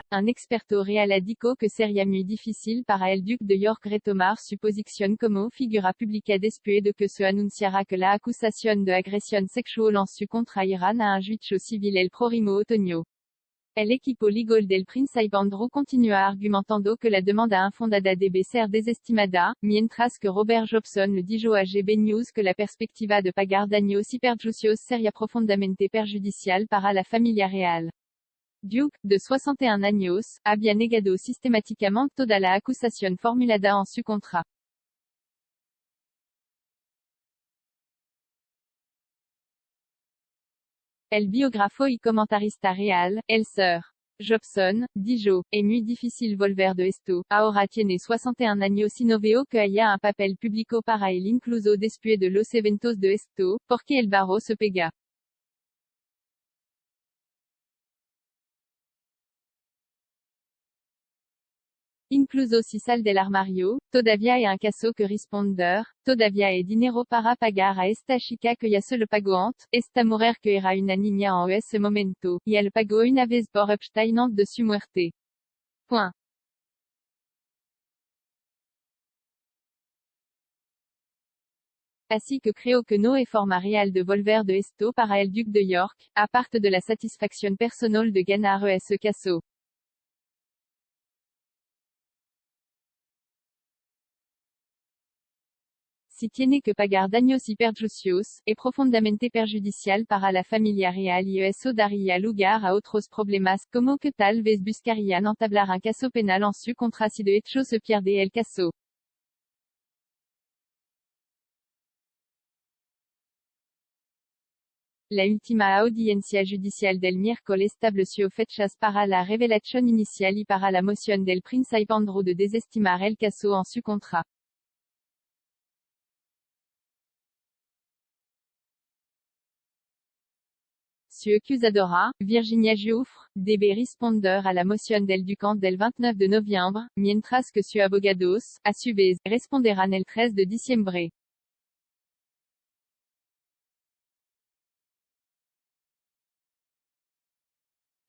un experto real dico que seria muy difícil para el duc de York retomar su posición como figura pública después de que se anunciara que la acusación de agresión sexual en su contra irán a un juicio civil el próximo otoño. El equipo legal del príncipe Andrew continúa argumentando que la demanda infundada debe ser desestimada, mientras que Robert Jobson le dijo a GB News que la perspectiva de pagar daños y perjuicios sería profundamente perjudicial para la familia real. Duke, de 61 años, había negado sistemáticamente toda la acusación formulada en su contra. El biógrafo y comentarista real, el Sir Jobson, dijo, es muy difícil volver de esto, ahora tiene 61 años y no veo que haya un papel público para él incluso después de los eventos de esto, porque el barro se pega. Incluso si sale del armario, todavía hay un caso que responder, todavía hay dinero para pagar a esta chica que ya se lo pagó antes, esta mujer que era una niña en ese momento, y él pagó una vez por Epstein antes de su muerte. Point. Así que creo que no hay forma real de volver de esto para el duc de York, aparte de la satisfacción personal de ganar ese caso. Si tiene que pagar daños y perjuicios, es profundamente perjudicial para la familia real y eso daría lugar a otros problemas, como que tal vez buscarían entablar un caso penal en su contra si de hecho se pierde el caso. La última audiencia judicial del miércoles estableció fechas para la revelación inicial y para la moción del príncipe Andrew de desestimar el caso en su contra. Su acusadora, Virginia Giuffre, debe responder a la moción del duque del 29 de noviembre, mientras que sus abogados, a su vez, responderán el 13 de diciembre.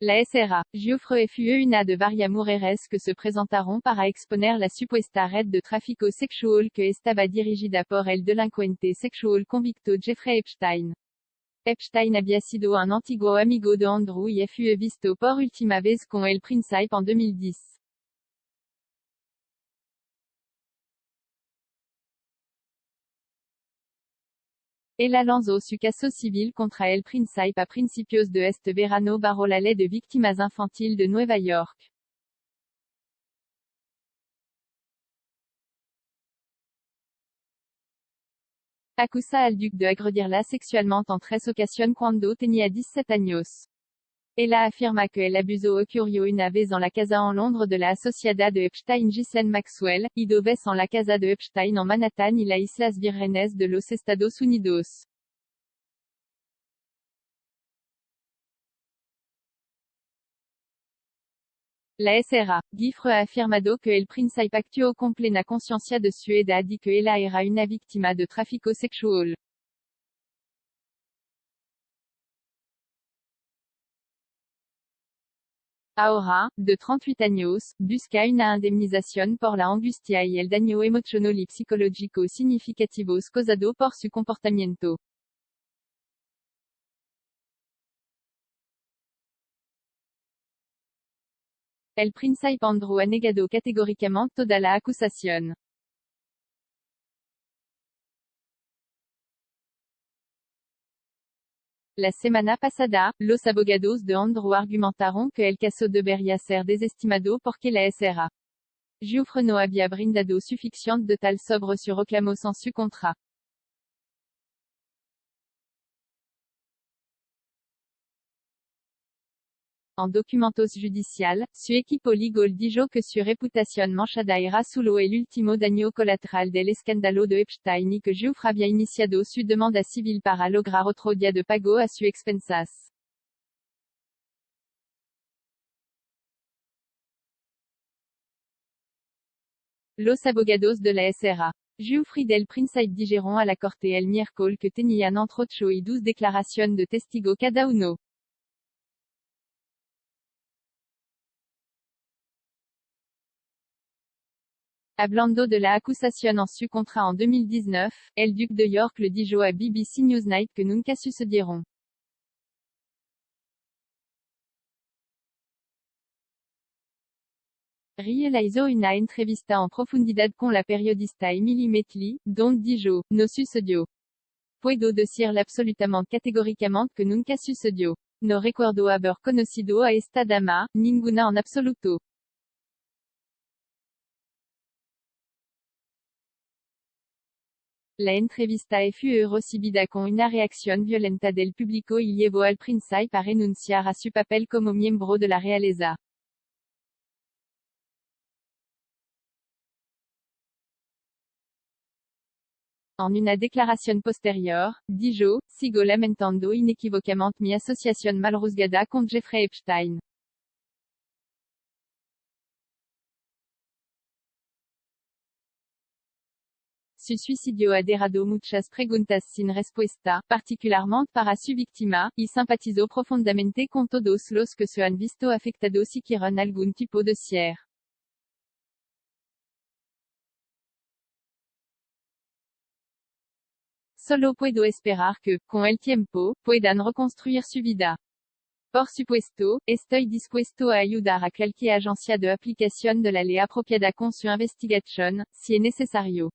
La SRA, Giuffre fue una de varias mujeres que se presentaron para exponer la supuesta red de tráfico sexual que estaba dirigida por el delincuente sexual convicto Jeffrey Epstein. Epstein había sido un antiguo amigo de Andrew y fue visto por última vez con el príncipe en 2010. Ella lanzó su caso civil contra el príncipe a principios de este verano bajo la ley de víctimas infantil de Nueva York. Acusa al duque de agredirla sexualmente en 3 ocasiones cuando tenía 17 años. Ella afirma que el abuso ocurrió una vez en la casa en Londres de la asociada de Epstein Ghislaine Maxwell, y 2 veces en la casa de Epstein en Manhattan y las Islas Vírgenes de los Estados Unidos. La SRA, Giuffre ha afirmado que el príncipe actuó con plena conciencia de su edad y que ella era una víctima de tráfico sexual. Ahora, de 38 años, busca una indemnización por la angustia y el daño emocional y psicológico significativos causado por su comportamiento. El príncipe Andrew ha negado categóricamente toda la acusación. La semana pasada, los abogados de Andrew argumentaron que el caso debería ser desestimado porque la SRA. Giuffre no había brindado suficiente de tal sobre su reclamos en su contra. En documentos judicial, su equipo legal dijo que su reputación manchada era solo el último daño colateral del escándalo de Epstein y que Giuffre había iniciado su demanda civil para lograr otro día de pago a sus expensas. Los abogados de la SRA. Giuffre y del príncipe dijeron a la corte el miércoles que tenían entre 8 y 12 declaraciones de testigo cada uno. Hablando de la acusación en su contra en 2019, el duc de York le dijo a BBC Newsnight que nunca sucedieron. Realizó una entrevista en profundidad con la periodista Emily Maitli, donde dijo, no sucedió. Puedo decirle absolutamente categóricamente que nunca sucedió. No recuerdo haber conocido a esta dama, ninguna en absoluto. La entrevista fue recibida con una reacción violenta del público y llevó al príncipe a renunciar a su papel como miembro de la realeza. En una declaración posterior, dijo, sigo lamentando inequívocamente mi asociación mal juzgada con Jeffrey Epstein. Su suicidio ha dejado muchas preguntas sin respuesta, particularmente para su víctima, y simpatizó profundamente con todos los que se han visto afectados y quieren algún tipo de cierre. Solo puedo esperar que, con el tiempo, puedan reconstruir su vida. Por supuesto, estoy dispuesto a ayudar a cualquier agencia de aplicación de la ley apropiada con su investigación, si es necesario.